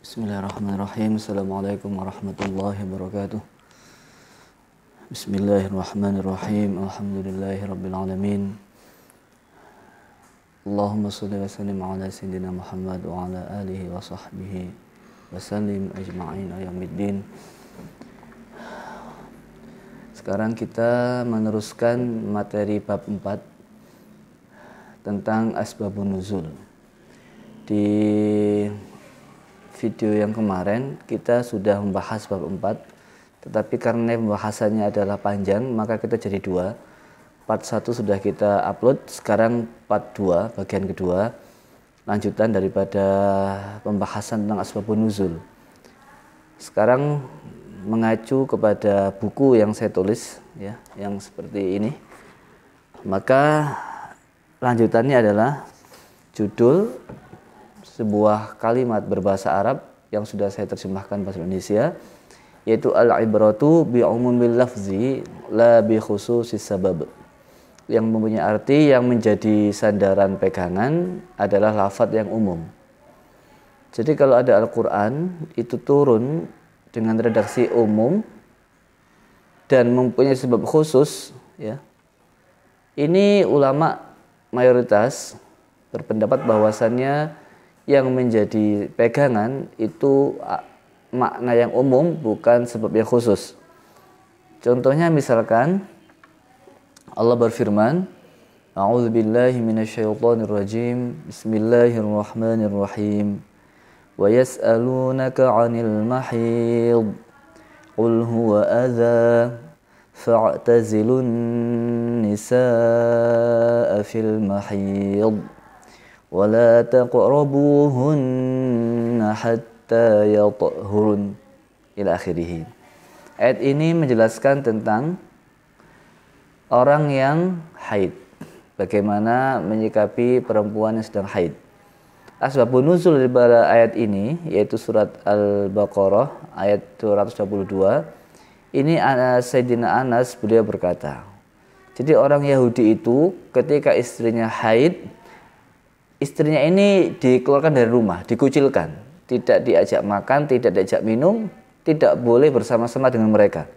Bismillahirrahmanirrahim. Assalamualaikum warahmatullahi wabarakatuh. Bismillahirrahmanirrahim. Alhamdulillahirabbil alamin. Allahumma shalli wa sallim ala sayyidina Muhammad wa ala alihi wa sahbihi wa sallim ajma'in ayamiddin. Sekarang kita meneruskan materi bab 4 tentang asbabun nuzul. Di video yang kemarin kita sudah membahas bab 4, tetapi karena pembahasannya adalah panjang maka kita jadi 2. Part 1 sudah kita upload, sekarang part 2 bagian kedua, lanjutan daripada pembahasan tentang asbabun nuzul. Sekarang mengacu kepada buku yang saya tulis ya, yang seperti ini. Maka lanjutannya adalah judul sebuah kalimat berbahasa Arab yang sudah saya terjemahkan bahasa Indonesia, yaitu al-ibratu bi umumil lafzi la bi khususis sabab, yang mempunyai arti yang menjadi sandaran pegangan adalah lafaz yang umum. Jadi kalau ada Al-Quran itu turun dengan redaksi umum dan mempunyai sebab khusus ya, ini ulama mayoritas berpendapat bahwasannya yang menjadi pegangan itu makna yang umum, bukan sebab yang khusus. Contohnya misalkan Allah berfirman, A'udzubillahi minasyaitonirrajim, Bismillahirrahmanirrahim, wa yas'alunaka 'anil mahid, qul huwa adza fa'tazilun nisaa fil mahid wala taqrabuhunna hatta yatahurun ila akhirih. Ayat ini menjelaskan tentang orang yang haid, bagaimana menyikapi perempuan yang sedang haid. Asbabun nuzul daripada ayat ini yaitu surat Al-Baqarah ayat 222. Ini Sayyidina Anas, beliau berkata, jadi orang Yahudi itu ketika istrinya haid, istrinya ini dikeluarkan dari rumah, dikucilkan, tidak diajak makan, tidak diajak minum, tidak boleh bersama-sama dengan mereka.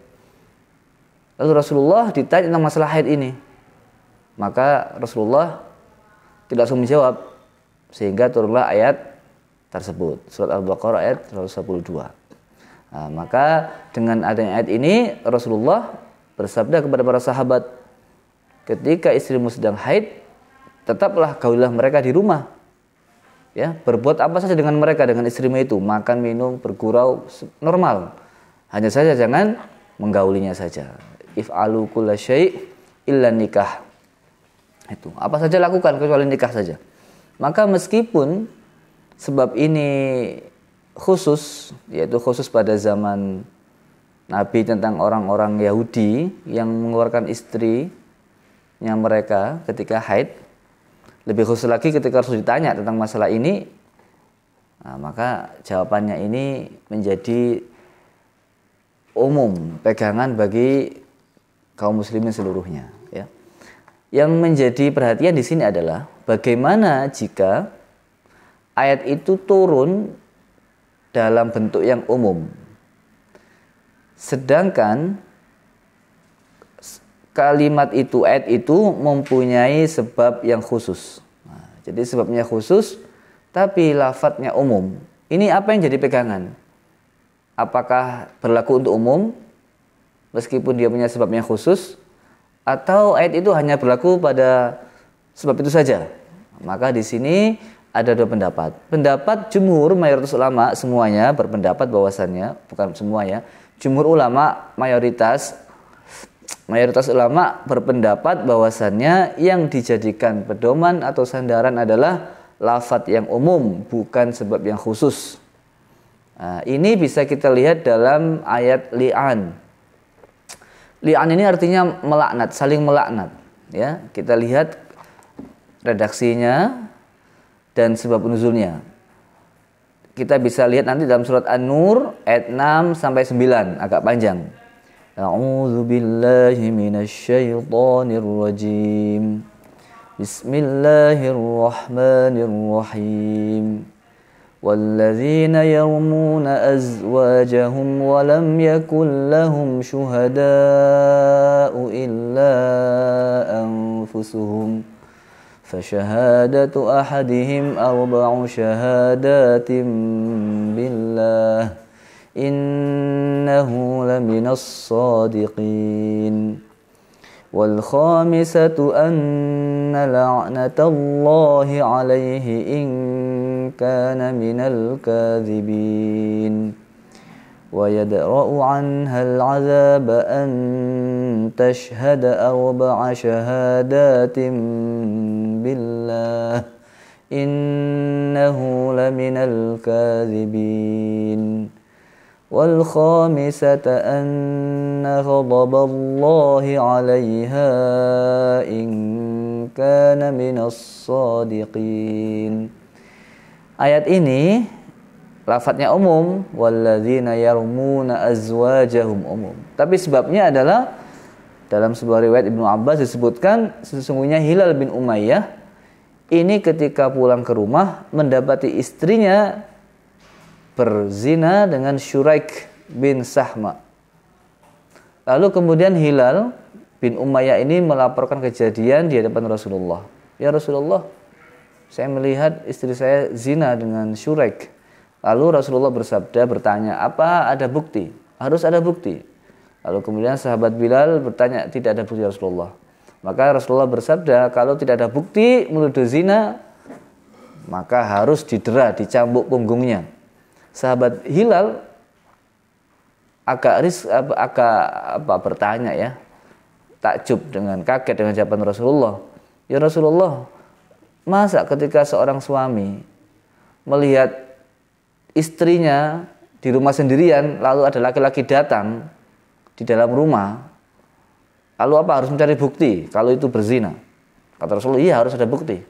Lalu Rasulullah ditanya tentang masalah haid ini, maka Rasulullah tidak langsung menjawab, sehingga turunlah ayat tersebut, surat Al-Baqarah ayat 112. Nah, maka dengan adanya ayat ini Rasulullah bersabda kepada para sahabat, ketika istrimu sedang haid, tetaplah gaulilah mereka di rumah, ya, berbuat apa saja dengan mereka, dengan istrimu itu, makan, minum, bergurau normal, hanya saja jangan menggaulinya saja. If'alu kulla syai' illa nikah, itu apa saja lakukan kecuali nikah saja. Maka meskipun sebab ini khusus, yaitu khusus pada zaman Nabi tentang orang-orang Yahudi yang mengeluarkan istrinya mereka ketika haid, lebih khusus lagi ketika Rasul ditanya tentang masalah ini, nah, maka jawabannya ini menjadi umum, pegangan bagi kaum muslimin seluruhnya. Ya. Yang menjadi perhatian di sini adalah bagaimana jika ayat itu turun dalam bentuk yang umum, sedangkan kalimat itu, ayat itu mempunyai sebab yang khusus. Nah, jadi sebabnya khusus, tapi lafadznya umum. Ini apa yang jadi pegangan? Apakah berlaku untuk umum, meskipun dia punya sebabnya khusus, atau ayat itu hanya berlaku pada sebab itu saja? Maka di sini ada 2 pendapat. Pendapat jumhur, mayoritas ulama semuanya berpendapat bahwasannya, bukan semuanya, jumhur ulama mayoritas ulama berpendapat bahwasannya yang dijadikan pedoman atau sandaran adalah lafadz yang umum, bukan sebab yang khusus. Nah, ini bisa kita lihat dalam ayat li'an. Li'an ini artinya melaknat, saling melaknat. Ya, kita lihat redaksinya dan sebab nuzulnya. Kita bisa lihat nanti dalam surat An-Nur ayat 6 sampai 9, agak panjang. A'udzu billahi minasyaitonir rajim. Bismillahirrahmanirrahim. والذين يرمون أزواجهم ولم يكن لهم شهداء إلا أنفسهم فشهادة أحدهم أربع شهادات بالله إنه لمن الصادقين والخامسة أن لعنة الله عليه إن كان من الكاذبين ويدرأ عنها العذاب أن تشهد أربع شهادات بالله إنه لمن الكاذبين والخامسة أن غضب الله عليها إن كان من الصادقين. Ayat ini lafadznya umum, walladzina yarmuna azwajahum umum. Tapi sebabnya adalah dalam sebuah riwayat Ibnu Abbas disebutkan sesungguhnya Hilal bin Umayyah ini ketika pulang ke rumah mendapati istrinya berzina dengan Syuraik bin Sahma. Lalu kemudian Hilal bin Umayyah ini melaporkan kejadian di hadapan Rasulullah. Ya Rasulullah, saya melihat istri saya zina dengan Syuraik. Lalu Rasulullah bertanya, apa ada bukti? Harus ada bukti. Lalu kemudian sahabat Bilal bertanya, tidak ada bukti Rasulullah. Maka Rasulullah bersabda, kalau tidak ada bukti menuduh zina, maka harus didera, dicambuk punggungnya. Sahabat Hilal agak bertanya ya, takjub dengan kaget dengan jawaban Rasulullah. Ya Rasulullah, masa ketika seorang suami melihat istrinya di rumah sendirian, lalu ada laki-laki datang di dalam rumah, lalu apa, harus mencari bukti kalau itu berzina? Kata Rasulullah, iya harus ada bukti.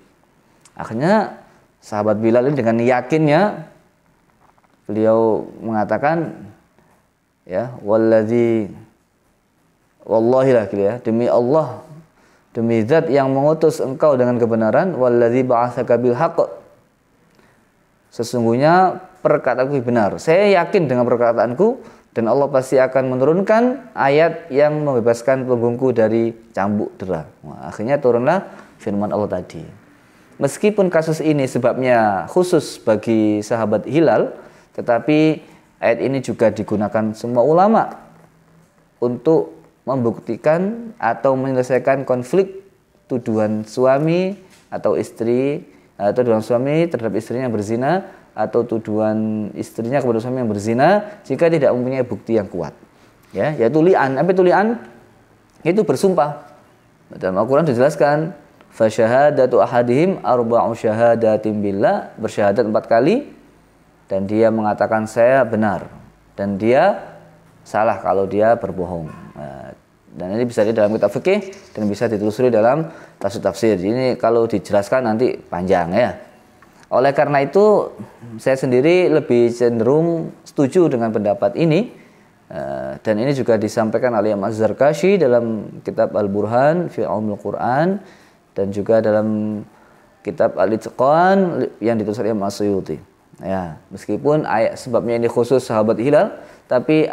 Akhirnya sahabat Bilal ini dengan yakinnya beliau mengatakan, ya, wallahi lah gitu ya, demi Allah, demi zat yang mengutus engkau dengan kebenaran, wallazi ba'atsaka bil haqq, sesungguhnya perkataanku benar, saya yakin dengan perkataanku, dan Allah pasti akan menurunkan ayat yang membebaskan punggungku dari cambuk dera. Nah, akhirnya turunlah firman Allah tadi. Meskipun kasus ini sebabnya khusus bagi sahabat Hilal, tetapi ayat ini juga digunakan semua ulama untuk membuktikan atau menyelesaikan konflik tuduhan suami atau istri, atau tuduhan suami terhadap istrinya yang berzina, atau tuduhan istrinya kepada suami yang berzina jika tidak mempunyai bukti yang kuat. Ya, yaitu li'an. Apa itu li'an? Itu bersumpah. Dalam Al-Qur'an dijelaskan, fa syahadatu ahadihim arba'u syahadatin billah, bersyahadat 4 kali dan dia mengatakan saya benar dan dia salah kalau dia berbohong. Dan ini bisa dilihat dalam kitab fikih dan bisa ditelusuri dalam tafsir. Ini kalau dijelaskan nanti panjang ya. Oleh karena itu saya sendiri lebih cenderung setuju dengan pendapat ini, dan ini juga disampaikan oleh Imam Az-Zarkashi dalam kitab Al-Burhan fi Ulumul Quran dan juga dalam kitab Al-Itqan yang ditulis oleh Imam As-Suyuti. Ya, meskipun ayat sebabnya ini khusus sahabat Hilal, tapi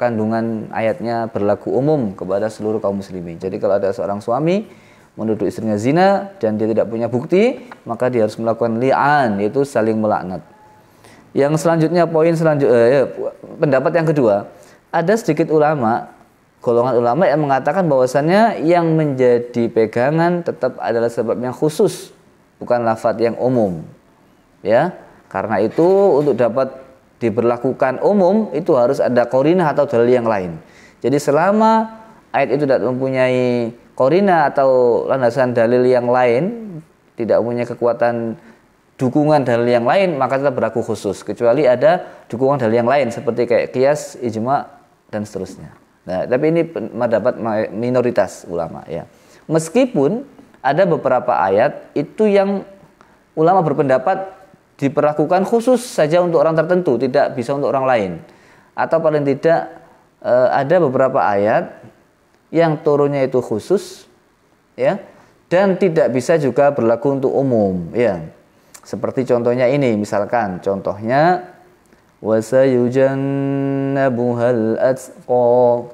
kandungan ayatnya berlaku umum kepada seluruh kaum muslimin. Jadi kalau ada seorang suami menuduh istrinya zina dan dia tidak punya bukti, maka dia harus melakukan li'an, yaitu saling melaknat. Yang selanjutnya, pendapat yang kedua, ada sedikit golongan ulama yang mengatakan bahwasannya yang menjadi pegangan tetap adalah sebabnya khusus, bukan lafadz yang umum. Ya, karena itu untuk dapat diberlakukan umum itu harus ada qarinah atau dalil yang lain. Jadi selama ayat itu tidak mempunyai qarinah atau landasan dalil yang lain, tidak mempunyai kekuatan dukungan dalil yang lain, maka tetap berlaku khusus, kecuali ada dukungan dalil yang lain seperti kayak qiyas, ijma dan seterusnya. Nah, tapi ini pendapat minoritas ulama ya. Meskipun ada beberapa ayat itu yang ulama berpendapat diperlakukan khusus saja untuk orang tertentu, tidak bisa untuk orang lain. Atau paling tidak ada beberapa ayat yang turunnya itu khusus ya, dan tidak bisa juga berlaku untuk umum ya. Seperti contohnya ini, misalkan contohnya wasayujannabuhal atqa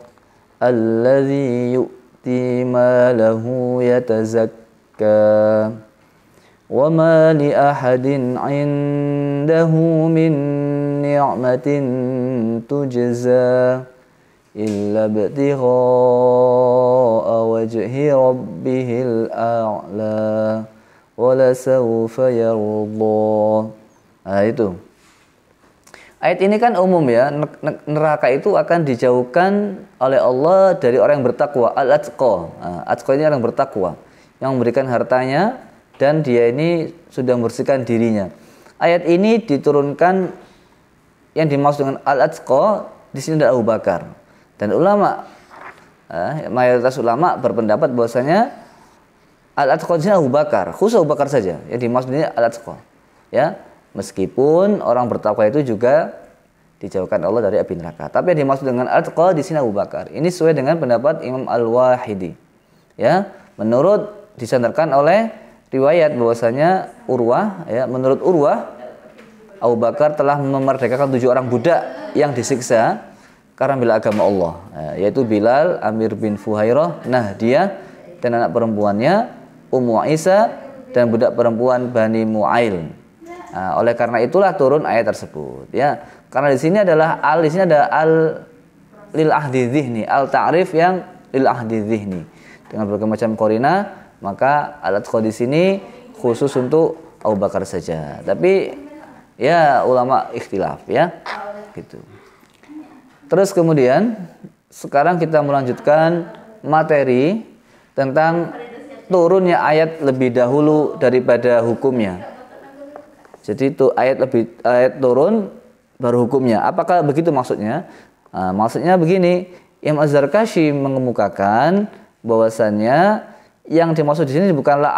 alladzi yu'ti malahu yatazakka wa ma li ahadin 'indahu min ni'matin tujza illa ibtigha'a wajhi rabbihil a'la wala sawfa yarda. Nah, itu. Ayat ini kan umum ya, neraka itu akan dijauhkan oleh Allah dari orang yang bertakwa, al-atqa. Nah, atqa ini orang bertakwa, yang memberikan hartanya dan dia ini sudah membersihkan dirinya. Ayat ini diturunkan, yang dimaksud dengan al-atqa di sini adalah Abu Bakar. Dan ulama, mayoritas ulama berpendapat bahwasanya al-atqa di sini Abu Bakar, khusus Abu Bakar saja yang dimaksud ini al-atqa. Ya, meskipun orang bertakwa itu juga dijauhkan Allah dari api neraka. Tapi yang dimaksud dengan al-atqa di sini Abu Bakar. Ini sesuai dengan pendapat Imam Al-Wahidi. Ya, menurut disandarkan oleh riwayat bahwasanya Urwah, ya, menurut Urwah Abu Bakar telah memerdekakan 7 orang budak yang disiksa karena bela agama Allah, yaitu Bilal, Amir bin Fuhairah, Nahdiyah dan anak perempuannya Ummu Isa dan budak perempuan Bani Mu'ail. Nah, oleh karena itulah turun ayat tersebut, ya. Karena di sini adalah di sini ada al lil ahdi dzihni, al ta'rif yang lil ahdi dzihni dengan berbagai macam korina, maka al-atqa di sini khusus untuk Abu Bakar saja. Tapi ya ulama ikhtilaf, ya. Gitu. Terus kemudian sekarang kita melanjutkan materi tentang turunnya ayat lebih dahulu daripada hukumnya. Jadi itu ayat turun baru hukumnya. Apakah begitu maksudnya? Nah, maksudnya begini, Imam Az-Zarkashi mengemukakan bahwasannya yang dimaksud di sini bukanlah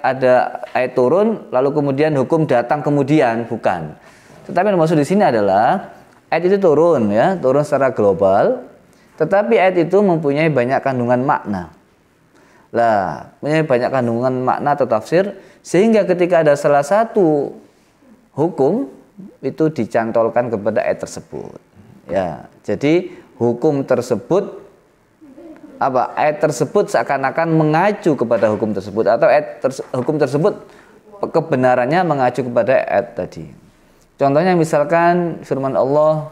ada ayat turun lalu kemudian hukum datang kemudian, bukan. Tetapi yang dimaksud di sini adalah ayat itu turun, ya, turun secara global, tetapi ayat itu mempunyai banyak kandungan makna. Lah, mempunyai banyak kandungan makna atau tafsir, sehingga ketika ada salah satu hukum itu dicantolkan kepada ayat tersebut. Ya, jadi hukum tersebut ayat tersebut seakan-akan mengacu kepada hukum tersebut, atau hukum tersebut kebenarannya mengacu kepada ayat tadi. Contohnya misalkan firman Allah,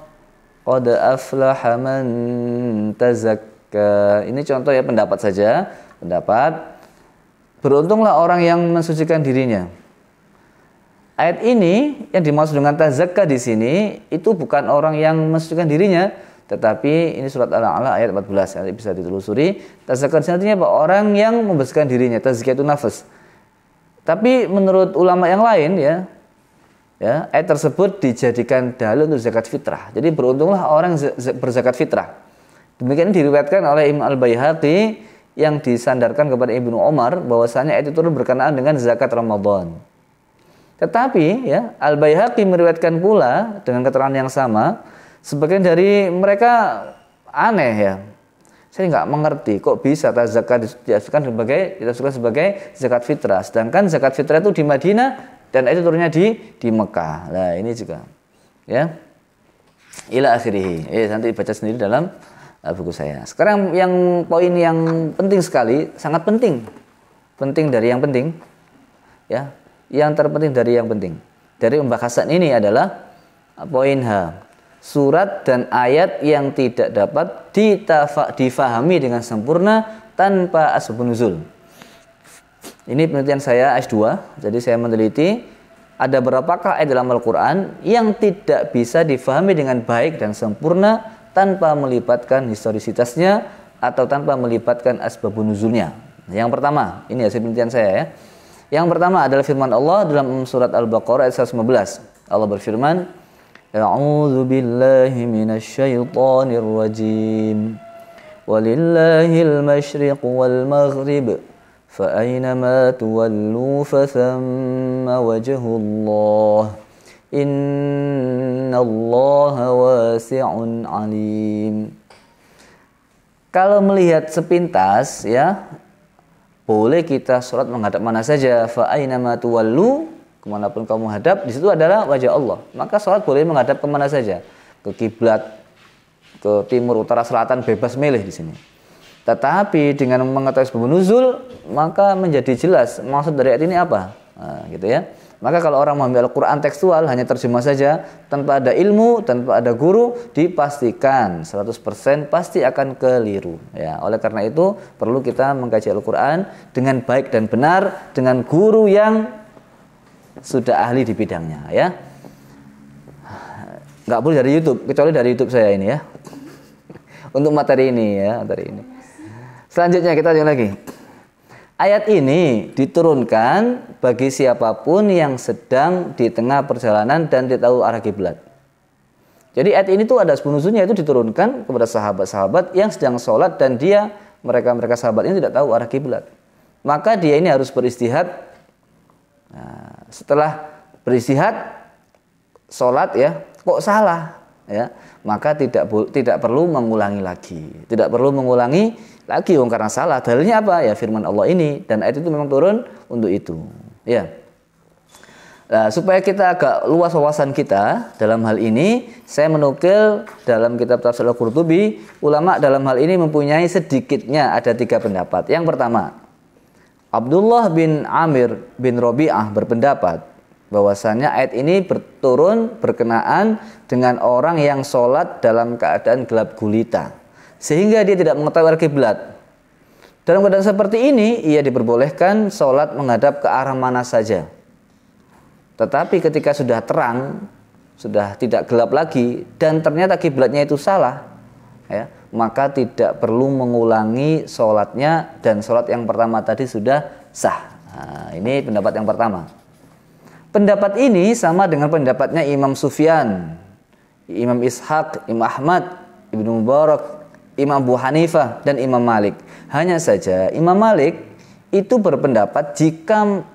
qad aflaha man tazakka. Ini contoh ya, pendapat saja, pendapat. Beruntunglah orang yang mensucikan dirinya. Ayat ini yang dimaksud dengan tazakka di sini itu bukan orang yang mensucikan dirinya, tetapi ini surat Al-A'la ayat 14, nanti bisa ditelusuri. Tazakka artinya apa? Orang yang membersihkan dirinya, tazkiyatun nafs. Tapi menurut ulama yang lain, ya, ayat tersebut dijadikan dalil untuk zakat fitrah. Jadi beruntunglah orang berzakat fitrah. Demikian diriwayatkan oleh Imam Al-Baihaqi yang disandarkan kepada Ibnu Umar bahwasanya ayat itu berkenaan dengan zakat Ramadan. Tetapi ya, Al-Baihaqi meriwayatkan pula dengan keterangan yang sama, sebagian dari mereka aneh, ya. Saya nggak mengerti kok bisa zakat ditafsirkan sebagai zakat fitrah, sedangkan zakat fitrah itu di Madinah dan itu turunnya di Mekah. Nah, ini juga, ya, ila akhirih. Nanti baca sendiri dalam buku saya. Sekarang yang poin yang penting sekali, sangat penting dari yang penting, ya, yang terpenting dari yang penting dari pembahasan ini adalah poin H. Surat dan ayat yang tidak dapat difahami dengan sempurna tanpa asbabun nuzul. Ini penelitian saya S2, jadi saya meneliti ada berapakah ayat dalam Al-Quran yang tidak bisa difahami dengan baik dan sempurna tanpa melibatkan historisitasnya atau tanpa melibatkan asbabun nuzulnya. Yang pertama, ini hasil penelitian saya, ya. Yang pertama adalah firman Allah dalam surat Al-Baqarah ayat 115. Allah berfirman, A'udzu billahi minasyaitonir rajim. Walillahil masyriq wal maghrib. فَأَيْنَمَا تُوَلُّوا فَثَمَّ وَجْهُ اللَّهِ إِنَّ اللَّهَ وَاسِعٌ عَلِيمٌ. Kalau melihat sepintas, ya, boleh kita sholat menghadap mana saja. فَأَيْنَمَا تُوَلُّوا, kemanapun kamu hadap, di situ adalah wajah Allah. Maka sholat boleh menghadap kemana saja, ke kiblat, ke timur, utara, selatan, bebas milih di sini. Tetapi dengan mengetahui sebab nuzul, maka menjadi jelas maksud dari ayat ini apa. Nah, gitu ya. Maka kalau orang memahami Al-Quran tekstual, hanya terjemah saja, tanpa ada ilmu, tanpa ada guru, dipastikan 100% pasti akan keliru. Ya, oleh karena itu, perlu kita mengkaji Al-Quran dengan baik dan benar, dengan guru yang sudah ahli di bidangnya. Ya. Nggak boleh dari YouTube, kecuali dari YouTube saya ini ya. Untuk materi ini ya, materi ini. Selanjutnya kita lanjut lagi. Ayat ini diturunkan bagi siapapun yang sedang di tengah perjalanan dan tidak tahu arah kiblat. Jadi ayat ini tuh ada sebelumnya itu diturunkan kepada sahabat-sahabat yang sedang sholat dan mereka sahabat ini tidak tahu arah kiblat. Maka dia ini harus beristihad. Nah, setelah beristihad sholat ya, kok salah ya, maka tidak perlu mengulangi lagi. Tidak perlu mengulangi lagi karena salah. Dalilnya apa? Ya firman Allah ini, dan ayat itu memang turun untuk itu. Ya. Nah, supaya kita agak luas wawasan kita dalam hal ini, saya menukil dalam kitab Tafsir Al-Qurtubi, ulama dalam hal ini mempunyai sedikitnya ada 3 pendapat. Yang pertama, Abdullah bin Amir bin Rabi'ah berpendapat bahwasannya ayat ini turun berkenaan dengan orang yang sholat dalam keadaan gelap gulita, sehingga dia tidak mengetahui arah kiblat. Dalam keadaan seperti ini, ia diperbolehkan sholat menghadap ke arah mana saja. Tetapi ketika sudah terang, sudah tidak gelap lagi, dan ternyata kiblatnya itu salah, ya, maka tidak perlu mengulangi sholatnya, dan sholat yang pertama tadi sudah sah. Nah, ini pendapat yang pertama. Pendapat ini sama dengan pendapatnya Imam Sufyan, Imam Ishaq, Imam Ahmad, Ibnu Mubarak, Imam Abu Hanifah, dan Imam Malik. Hanya saja Imam Malik itu berpendapat jika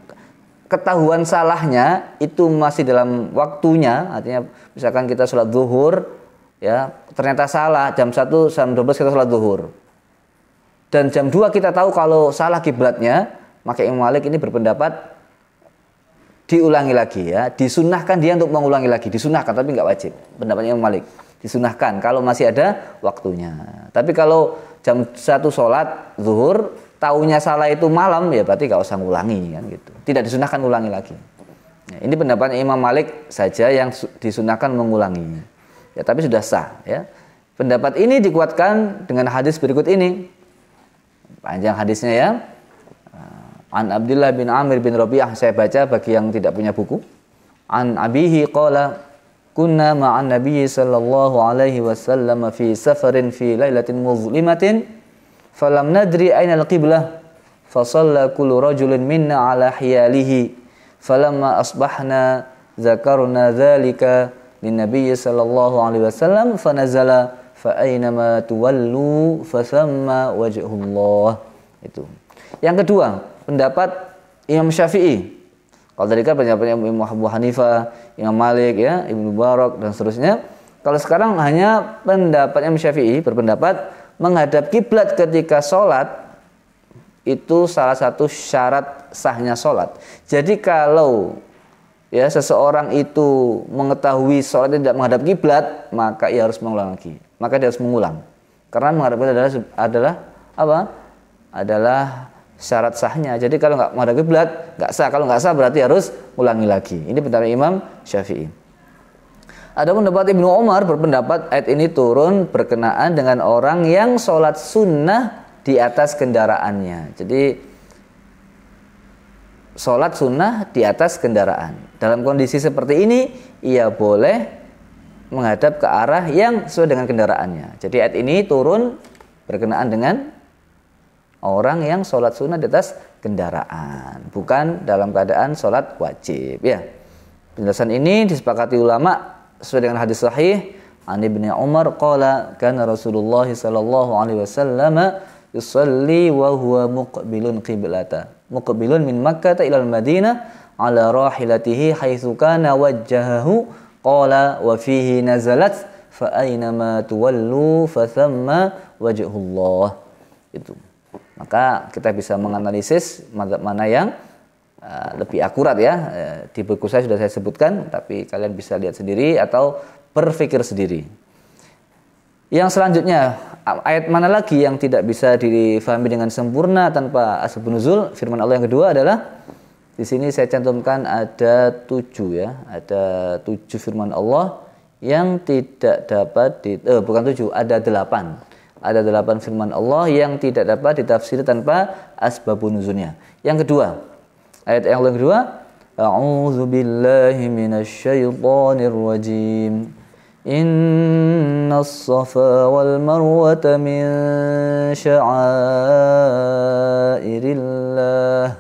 ketahuan salahnya itu masih dalam waktunya, artinya misalkan kita sholat zuhur, ya ternyata salah jam 1, jam 12 kita sholat zuhur, dan jam 2 kita tahu kalau salah kiblatnya, maka Imam Malik ini berpendapat diulangi lagi ya, disunahkan dia untuk mengulangi lagi, disunahkan tapi nggak wajib. Pendapatnya Imam Malik disunahkan kalau masih ada waktunya. Tapi kalau jam 1 sholat zuhur, taunya salah itu malam, ya berarti nggak usah ngulangi kan gitu. Tidak disunahkan ulangi lagi. Ya, ini pendapatnya Imam Malik saja yang disunahkan mengulangi. Ya, tapi sudah sah ya. Pendapat ini dikuatkan dengan hadis berikut ini. Panjang hadisnya ya. An Abdullah bin Amir bin Rabi'ah, saya baca bagi yang tidak punya buku. An abihi qala kunna ma'an nabiyyi sallallahu alaihi wasallam fi safarin fi lailatin muzlimatin falam nadri aina al-qiblah fa shalla kullu rajulin minna ala hiyalihi falamma asbahna dzakarna dzalika lin nabiyyi sallallahu alaihi wasallam fa nazala fa aynama tuwallu fa thamma wajhullah. Itu. Yang kedua, pendapat Imam Syafi'i. Kalau tadi kan pendapatnya Imam Abu Hanifah, Imam Malik, ya, Ibnu Mubarak dan seterusnya. Kalau sekarang hanya pendapatnya Imam Syafi'i berpendapat menghadap kiblat ketika sholat itu salah satu syarat sahnya sholat. Jadi kalau ya seseorang itu mengetahui sholat tidak menghadap kiblat, maka ia harus mengulang lagi. Maka dia harus mengulang. Karena menghadap kiblat adalah apa? Adalah syarat sahnya. Jadi kalau nggak menghadap kiblat nggak sah. Kalau nggak sah berarti harus ulangi lagi. Ini pendapat Imam Syafi'i. Adapun pendapat Ibnu Umar berpendapat ayat ini turun berkenaan dengan orang yang sholat sunnah di atas kendaraannya. Jadi sholat sunnah di atas kendaraan. Dalam kondisi seperti ini ia boleh menghadap ke arah yang sesuai dengan kendaraannya. Jadi ayat ini turun berkenaan dengan orang yang sholat sunnah di atas kendaraan, bukan dalam keadaan sholat wajib. Ya, penjelasan ini disepakati ulama sesuai dengan hadis sahih. An Ibnu Umar qala kana Rasulullah sallallahu alaihi wasallam yusalli wa huwa muqbilun muqbilun min Makkah ila al-Madinah ala rahilatihi haitsu kana wajhahu qala wa fihi nazalat fa aynama tuwallu fa thamma wajhullah. Itu. Maka kita bisa menganalisis mana yang lebih akurat ya. Di buku saya sudah saya sebutkan, tapi kalian bisa lihat sendiri atau berpikir sendiri. Yang selanjutnya, ayat mana lagi yang tidak bisa difahami dengan sempurna tanpa asbabun nuzul? Firman Allah yang kedua adalah, di sini saya cantumkan ada 7 ya, ada 7 firman Allah yang tidak dapat bukan 7, ada 8. Ada 8 firman Allah yang tidak dapat ditafsir tanpa asbabun nuzulnya. Yang kedua, ayat yang kedua, A'udzu billahi minasyaitonir rajim. Innas safa wal marwata min sya'airillah.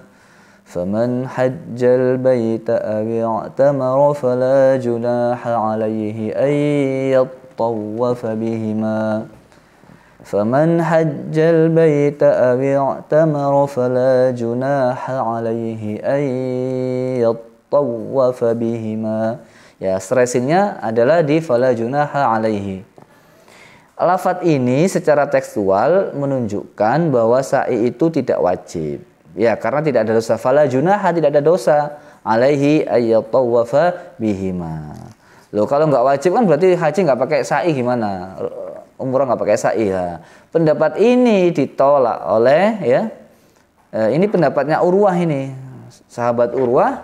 Faman hajjal baita aw i'tamara fala junaha 'alaihi ay yattawwafa bihima. فمن حج البيت أو اعتمر فلا جناح عليه أن يطوف بهما. Ya, stressingnya adalah di fala junaha alaihi. Lafadz ini secara tekstual menunjukkan bahwa sa'i itu tidak wajib. Ya, karena tidak ada dosa. Fala junaha, tidak ada dosa. Alaihi ayyatawafa bihima. Loh, kalau nggak wajib kan berarti haji nggak pakai sa'i gimana? Umrah nggak pakai sa'i ya. Pendapat ini ditolak oleh ini pendapatnya Urwah ini, sahabat Urwah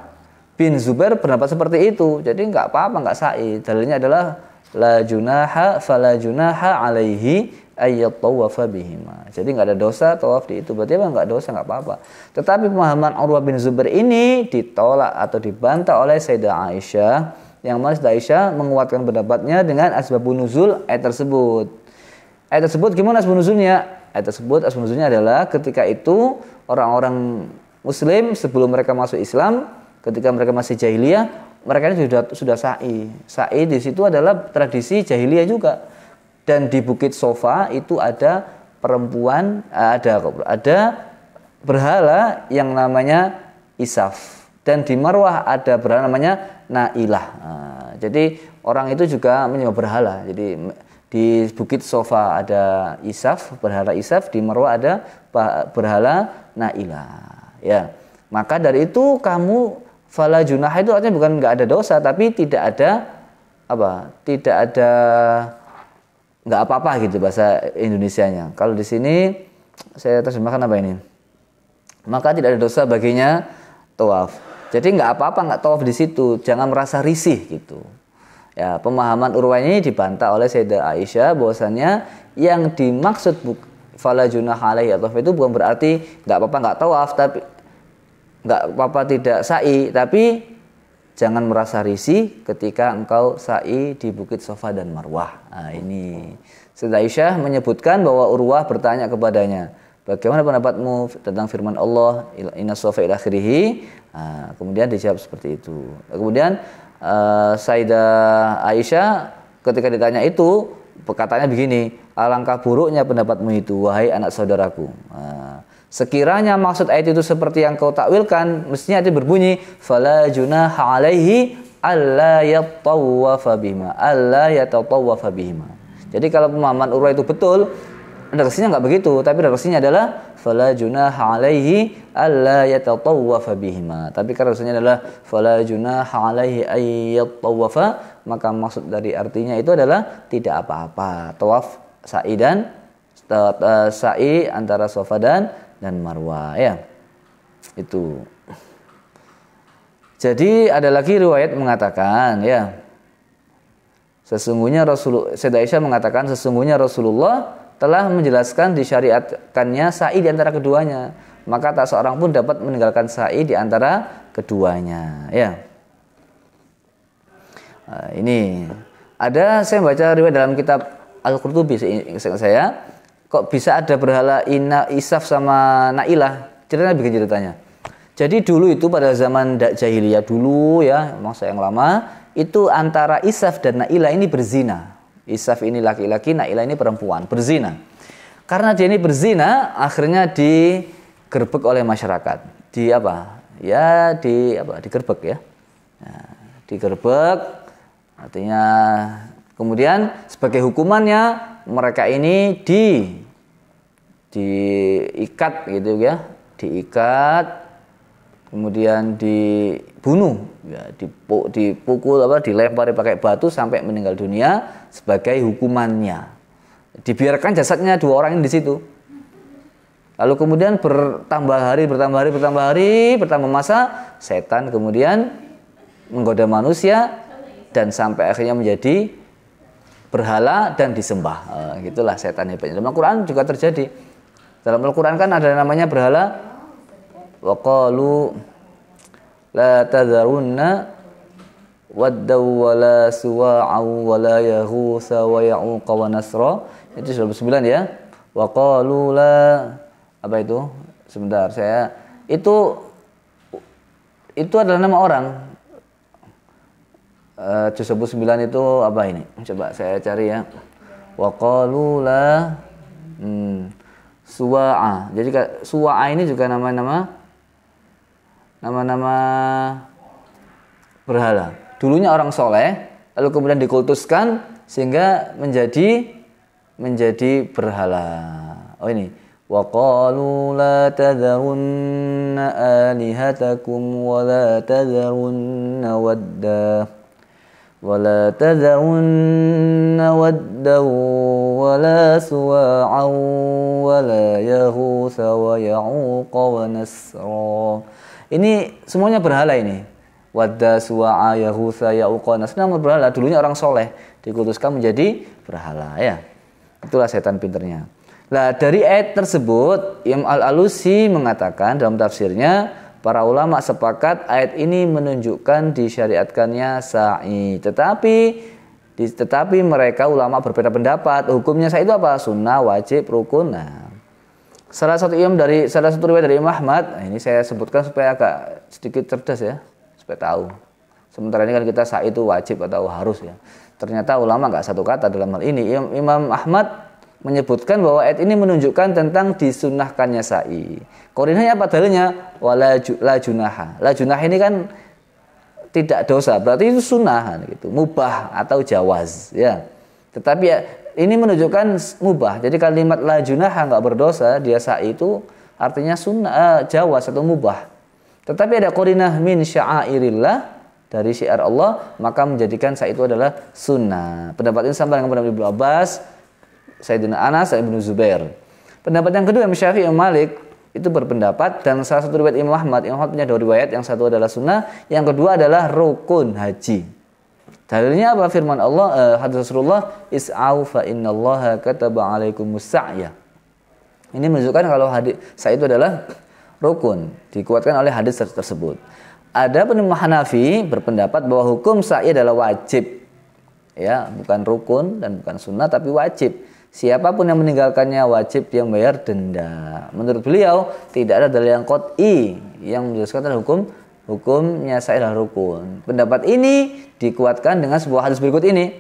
bin Zubair pendapat seperti itu. Jadi nggak apa-apa nggak sa'i. Dalilnya adalah la junaha fala junaha alaihi ayyatawafa bihima. Jadi nggak ada dosa tawaf di itu. Berarti nggak dosa, nggak apa-apa. Tetapi pemahaman Urwah bin Zubair ini ditolak atau dibantah oleh Sayyidah Aisyah, yang mana Sayyidah Aisyah menguatkan pendapatnya dengan asbabun nuzul ayat tersebut. Ayat tersebut gimana asbabun nuzulnya? Ayat tersebut asbabun nuzulnya adalah ketika itu orang-orang muslim sebelum mereka masuk Islam, ketika mereka masih jahiliyah, mereka ini sudah sa'i. Sa'i di situ adalah tradisi jahiliyah juga. Dan di Bukit Sofa itu ada perempuan, ada berhala yang namanya Isaf. Dan di Marwah ada berhala namanya Nailah. Jadi orang itu juga menyembah berhala. Jadi di Bukit Sofa ada Isaf, berhala Isaf, di Marwah ada berhala Nailah. Ya. Maka dari itu kamu fala junah itu artinya bukan nggak ada dosa, tapi tidak ada Tidak ada nggak apa-apa gitu bahasa Indonesianya. Kalau di sini saya terjemahkan apa ini? Maka tidak ada dosa baginya tawaf. Jadi nggak apa-apa nggak tawaf di situ, jangan merasa risih gitu. Ya, pemahaman Urwah ini dibantah oleh Sayyidah Aisyah bahwasanya yang dimaksud fala junaha alaihi atau itu bukan berarti nggak apa-apa nggak tawaf, tapi nggak apa-apa tidak sa'i, tapi jangan merasa risih ketika engkau sa'i di Bukit Sofa dan Marwah. Nah, ini Sayyidah Aisyah menyebutkan bahwa Urwah bertanya kepadanya, bagaimana pendapatmu tentang firman Allah innas safa ila akhirih? Nah, kemudian dijawab seperti itu. Kemudian Sayyidah Aisyah ketika ditanya itu perkataannya begini, alangkah buruknya pendapatmu itu wahai anak saudaraku. Sekiranya maksud ayat itu seperti yang kau takwilkan, mestinya itu berbunyi fala junaha alaihi alla yatawwafa bihima, alla yatatawwafa bihima. Jadi kalau pemahaman Urwah itu betul, redaksinya nggak begitu, tapi redaksinya adalah fala junaha alaihi alla yatatawwafa bihima. Tapi karena redaksinya adalah fala junaha alaihi ayyatawafa, maka maksud dari artinya itu adalah tidak apa-apa tawaf sa'i dan sa'i antara Safa dan Marwah ya. Itu. Jadi ada lagi riwayat mengatakan ya, sesungguhnya Sayyidah Aisyah mengatakan sesungguhnya Rasulullah telah menjelaskan disyariatkannya sa'i di antara keduanya, maka tak seorang pun dapat meninggalkan sa'i di antara keduanya ya. Nah, ini ada, saya baca riwayat dalam kitab Al-Qurtubi saya, kok bisa ada berhala Isaf sama Nailah? Ceritanya begini ceritanya. Jadi dulu itu pada zaman jahiliyah dulu ya, masa yang lama, itu antara Isaf dan Nailah ini berzina. Isaf ini laki-laki, Nailah ini perempuan, berzina. Karena dia ini berzina, akhirnya digerebek oleh masyarakat. Digerebek ya. Nah, digerebek, artinya kemudian sebagai hukumannya mereka ini diikat gitu ya, diikat, kemudian dibunuh, ya, dipukul dilempari pakai batu sampai meninggal dunia sebagai hukumannya. Dibiarkan jasadnya 2 orang ini di situ. Lalu kemudian bertambah masa, setan kemudian menggoda manusia dan sampai akhirnya menjadi berhala dan disembah. Gitulah setan hebatnya. Dalam Al-Quran juga terjadi. Dalam Al-Quran kan ada namanya berhala. Wa qalu la tadharunna waddaw wa la suwa'aw wa la yaghutsa wa ya'uqa wa nasra. Itu surat 9 ya. Wa qalu la apa itu? Sebentar, itu adalah nama orang. Juz 9 itu apa ini? Coba saya cari ya. Wa qalu la suwa'a. Jadi suwa'a ini juga nama-nama berhala. Dulunya orang soleh, lalu kemudian dikultuskan sehingga menjadi berhala. Oh ini. Wa qalu la tadharunna alihatakum wa la tadharunna wadda wa la tadharunna wadda wa la suwa'a wa la yaghutsa wa ya'uqa wa nasra. Ini semuanya berhala ini. Wadda, suwa'a, yaghutsa, ya'uqa, nasra, nama berhala. Dulunya orang soleh dikutuskan menjadi berhala ya. Itulah setan pinternya. Nah, dari ayat tersebut Imam Al-Alusi mengatakan dalam tafsirnya, para ulama sepakat ayat ini menunjukkan disyariatkannya sa'i. Tetapi mereka ulama berbeda pendapat. Hukumnya sa'i itu apa? Sunnah, wajib, rukun. Nah, salah satu riwayat dari Imam Ahmad, ini saya sebutkan supaya agak sedikit cerdas ya, supaya tahu. Sementara ini kan kita sa'i itu wajib atau harus ya. Ternyata ulama nggak satu kata dalam hal ini. Imam Ahmad menyebutkan bahwa ayat ini menunjukkan tentang disunnahkannya sa'i. Qarinahnya apa dalilnya? Wala junaha. La junah ini kan tidak dosa, berarti itu sunnah gitu, mubah atau jawaz ya. Tetapi ya, ini menunjukkan mubah. Jadi kalimat la junaha enggak berdosa, dia sa'i itu artinya sunnah, jawaz atau mubah. Tetapi ada qarinah min sya'airillah, dari syiar Allah, maka menjadikan sa'i itu adalah sunnah. Pendapat ini sama dengan pendapat Ibnu Abbas, Sayyidina Anas dan Ibnu Zubair. Pendapat yang kedua Imam Syafi'i, Imam Malik itu berpendapat, dan salah satu riwayat Imam Ahmad punya 2 riwayat, yang satu adalah sunnah, yang kedua adalah rukun haji. Dalilnya apa? Firman Allah, hadis Rasulullah, is'au fa innallaha kataba alaikumus sa'ya. Ini menunjukkan kalau sa'i itu adalah rukun, dikuatkan oleh hadis tersebut. Adapun Imam Hanafi berpendapat bahwa hukum sa'i adalah wajib. Ya, bukan rukun dan bukan sunnah tapi wajib. Siapapun yang meninggalkannya wajib dia membayar denda. Menurut beliau tidak ada dalil yang qat'i yang menjelaskan hukumnya sa'i adalah rukun. Pendapat ini dikuatkan dengan sebuah hadis berikut ini.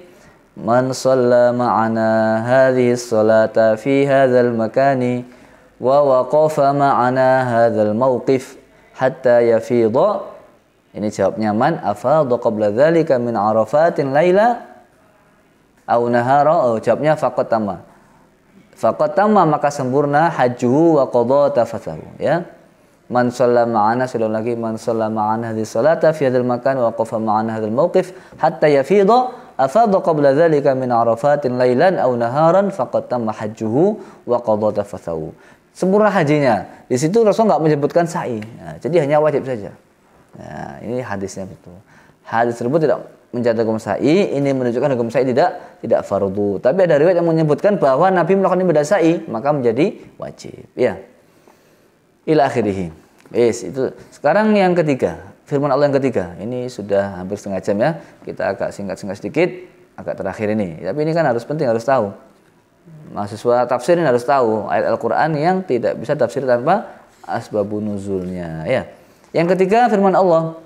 Man shalla ma'ana hadhihi sholata fi hadzal makani wa waqafa ma'ana hadzal mauqif hatta yafidha. Ini jawabnya, man afadha qabla dzalika min arafatin laila au nahara. Jawabnya faqad tamma maka sempurna hajjuhu wa qada tafathahu ya. Man shalla ma'ana, sekali lagi, man shalla ma'ana hadhihi salata fi hadzal makan wa waqafa ma'ana hadzal mauqif hatta yafidha afadha qabla dzalika min arafatin lailan au naharan faqad tamma hajjuhu wa qada tafathahu. Sempurna hajinya. Di situ Rasul enggak menyebutkan sa'i. Nah, jadi hanya wajib saja. Nah, ini hadisnya betul. Hadis tersebut tidak mencatat hukum sa'i, ini menunjukkan hukum sa'i tidak fardu. Tapi ada riwayat yang menyebutkan bahwa Nabi melakukan ibadah sa'i, maka menjadi wajib. Ya. Ila akhirih. Itu. Sekarang yang ketiga, firman Allah yang ketiga. Ini sudah hampir setengah jam ya. Kita agak singkat-singkat sedikit, agak terakhir ini. Tapi ini kan harus penting, harus tahu. Mahasiswa tafsir ini harus tahu ayat Al-Qur'an yang tidak bisa tafsir tanpa asbabun nuzulnya, ya. Yang ketiga firman Allah.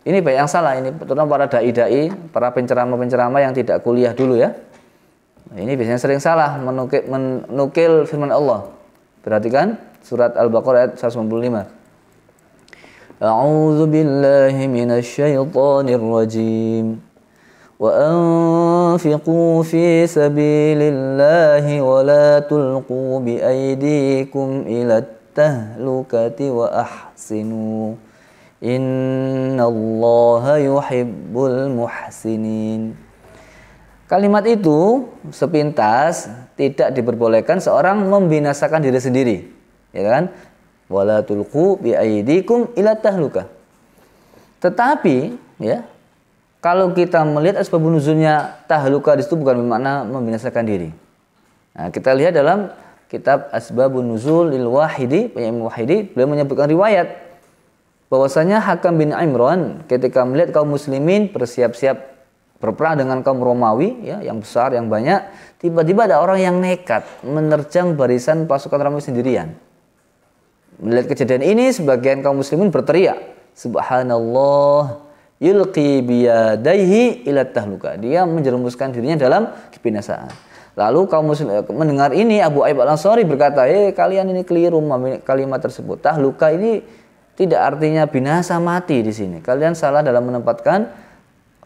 Ini banyak yang salah ini, terutama para dai-dai, para penceramah-penceramah yang tidak kuliah dulu ya. Ini biasanya sering salah menukil firman Allah. Perhatikan surat Al-Baqarah ayat 195. A'udzu billahi minasy syaithanir rajim. Wa anfiqu fi sabilillahi wa la tulqu bi aydikum ila tahlukati wa ahsinu Innallaha yuhibbul muhsinin. Kalimat itu sepintas tidak diperbolehkan seorang membinasakan diri sendiri, ya kan? Wala tulqu bi aydikum ila tahlukah. Tetapi ya, kalau kita melihat asbab nuzulnya tahluka di situ bukan bermakna membinasakan diri. Nah, kita lihat dalam kitab Asbabun Nuzul lil Wahidi, Imam Wahidi, beliau menyebutkan riwayat bahwasanya Hakam bin Imran ketika melihat kaum muslimin bersiap-siap berperang dengan kaum Romawi ya, yang besar, yang banyak, tiba-tiba ada orang yang nekat menerjang barisan pasukan Romawi sendirian. Melihat kejadian ini, sebagian kaum muslimin berteriak, Subhanallah, yulqi biyadaihi ila tahluka. Dia menjerumuskan dirinya dalam kebinasaan. Lalu kaum muslim mendengar ini, Abu Ayyub Al-Ansari berkata, kalian ini keliru kalimat tersebut. Tahluka ini tidak artinya binasa mati di sini. Kalian salah dalam menempatkan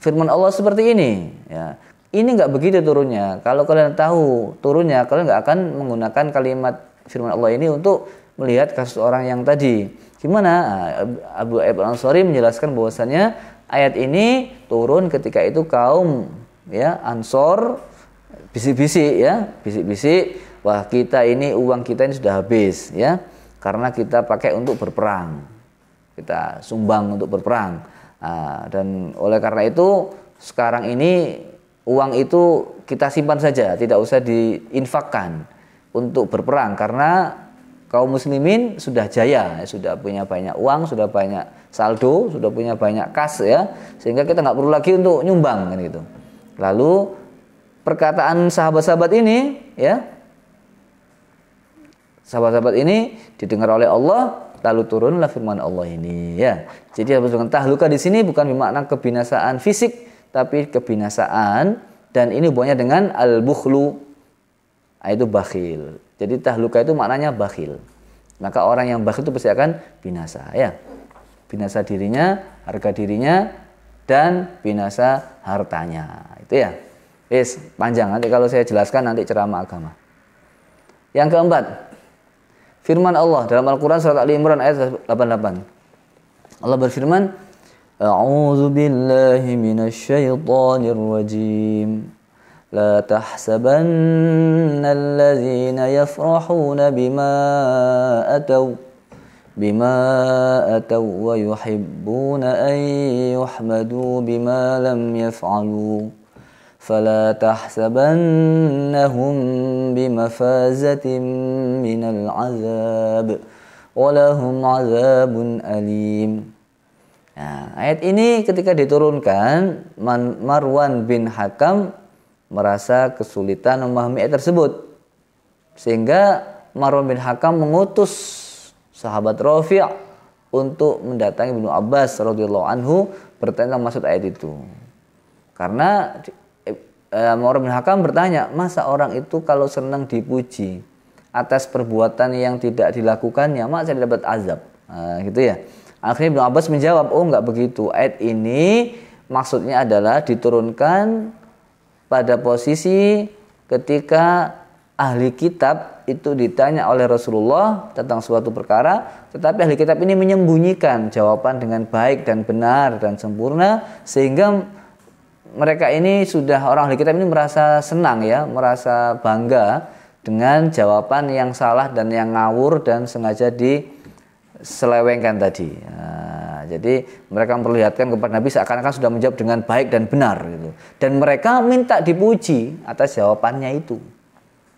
firman Allah seperti ini. Ya. Ini nggak begitu turunnya. Kalau kalian tahu turunnya, kalian nggak akan menggunakan kalimat firman Allah ini untuk melihat kasus orang yang tadi. Gimana? Abu Ayyub Al-Ansari menjelaskan bahwasannya ayat ini turun ketika itu kaum ya Ansor bisik-bisik ya, bisik-bisik, wah kita ini uang kita ini sudah habis ya, karena kita pakai untuk berperang, kita sumbang untuk berperang. Dan oleh karena itu sekarang ini uang itu kita simpan saja, tidak usah diinfakkan untuk berperang, karena kaum muslimin sudah jaya, sudah punya banyak uang, sudah banyak saldo, sudah punya banyak kas ya, sehingga kita nggak perlu lagi untuk nyumbang kan gitu. Lalu perkataan sahabat-sahabat ini ya, sahabat-sahabat ini didengar oleh Allah, lalu turunlah firman Allah ini ya. Jadi dengan tahluka di sini bukan bermakna kebinasaan fisik, tapi kebinasaan, dan ini hubungannya dengan al-bukhlu, itu bakhil. Jadi tahluka itu maknanya bakhil. Maka orang yang bakhil itu pasti akan binasa ya. Binasa dirinya, harga dirinya, dan binasa hartanya. Itu ya. Panjang, nanti kalau saya jelaskan nanti ceramah agama. Yang keempat, firman Allah dalam Al-Quran surat Ali Imran ayat 88. Allah berfirman, A'udzu billahi minasyaitonir rajim. La tahsabanna allazina yafrahuna bima ataw wa yuhibbuna an yuhmadu bima lam yaf'alu. فلا تحسبنهم بمفازة من العذاب ولهم عذاب أليم. Nah, ayat ini ketika diturunkan, Marwan bin Hakam merasa kesulitan memahami ayat tersebut, sehingga Marwan bin Hakam mengutus sahabat Rafi' untuk mendatangi Ibnu Abbas radhiyallahu anhu bertanya maksud ayat itu. Karena Marwan bin Hakam bertanya, masa orang itu kalau senang dipuji atas perbuatan yang tidak dilakukannya, masa dia dapat azab? Gitu ya. Akhirnya Ibnu Abbas menjawab, oh enggak begitu. Ayat ini maksudnya adalah diturunkan pada posisi ketika ahli kitab itu ditanya oleh Rasulullah tentang suatu perkara, tetapi ahli kitab ini menyembunyikan jawaban dengan baik dan benar dan sempurna, sehingga mereka ini sudah, orang ahli kitab ini merasa senang ya, merasa bangga dengan jawaban yang salah dan yang ngawur dan sengaja diselewengkan tadi. Nah, jadi mereka memperlihatkan kepada Nabi seakan-akan sudah menjawab dengan baik dan benar gitu. Dan mereka minta dipuji atas jawabannya itu.